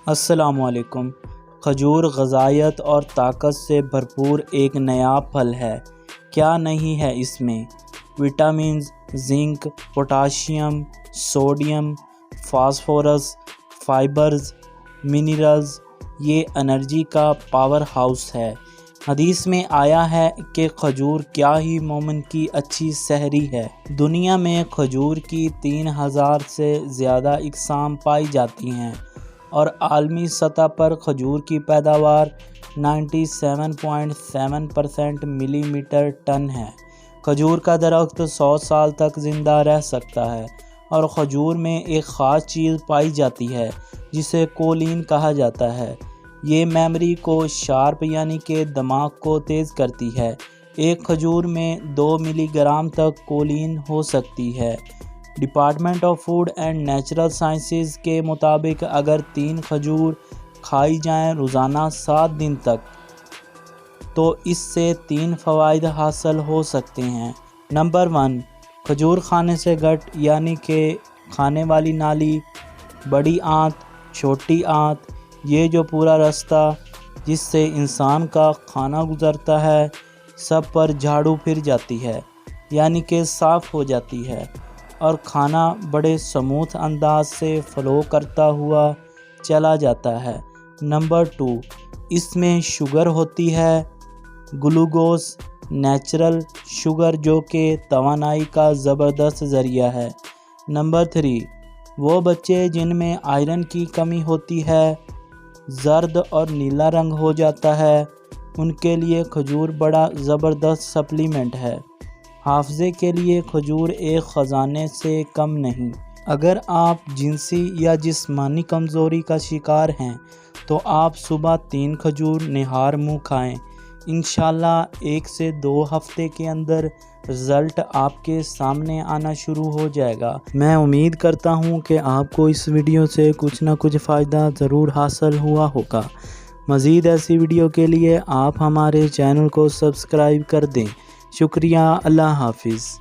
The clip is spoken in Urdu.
السلام علیکم۔ کھجور غذائیت اور طاقت سے بھرپور ایک نایاب پھل ہے۔ کیا نہیں ہے اس میں؟ Vitamins, zinc, potassium, sodium, phosphorus, fibres, minerals. یہ انرجی کا پاور ہاؤس ہے۔ حدیث میں آیا ہے کہ کھجور کیا ہی مومن کی اچھی سحری ہے۔ دنیا میں کھجور کی 3000 سے زیادہ اقسام پائی جاتی ہیں اور عالمی سطح پر کھجور کی پیداوار 97.7% ملی میٹر ٹن ہے۔ کھجور کا درخت 100 سال تک زندہ رہ سکتا ہے اور کھجور میں ایک خاص چیز پائی جاتی ہے جسے کولین کہا جاتا ہے۔ یہ میموری کو شارپ یعنی کہ دماغ کو تیز کرتی ہے۔ ایک کھجور میں 2 ملی گرام تک کولین ہو سکتی ہے۔ Department of food and natural sciences کے مطابق اگر 3 کھجور کھائی جائیں روزانہ 7 دن تک تو اس سے 3 فوائد حاصل ہو سکتے ہیں۔ نمبر 1، کھجور کھانے سے گٹ یعنی کہ کھانے والی نالی، بڑی آنت، چھوٹی آنت، یہ جو پورا راستہ جس سے انسان کا کھانا گزرتا ہے سب پر جھاڑو پھر جاتی ہے، یعنی کہ صاف ہو جاتی ہے اور کھانا بڑے سموتھ انداز سے فلو کرتا ہوا چلا جاتا ہے۔ نمبر 2، اس میں شوگر ہوتی ہے، گلوکوز، نیچرل شوگر جو کہ توانائی کا زبردست ذریعہ ہے۔ نمبر 3، وہ بچے جن میں آئرن کی کمی ہوتی ہے، زرد اور نیلا رنگ ہو جاتا ہے، ان کے لیے کھجور بڑا زبردست سپلیمنٹ ہے۔ حافظے کے لیے کھجور ایک خزانے سے کم نہیں۔ اگر آپ جنسی یا جسمانی کمزوری کا شکار ہیں تو آپ صبح 3 کھجور نہار منہ کھائیں۔ انشاءاللہ 1 سے 2 ہفتے کے اندر رزلٹ آپ کے سامنے آنا شروع ہو جائے گا۔ میں امید کرتا ہوں کہ آپ کو اس ویڈیو سے کچھ نہ کچھ فائدہ ضرور حاصل ہوا ہوگا۔ مزید ایسی ویڈیو کے لیے آپ ہمارے چینل کو سبسکرائب کر دیں۔ شکریہ، اللہ حافظ۔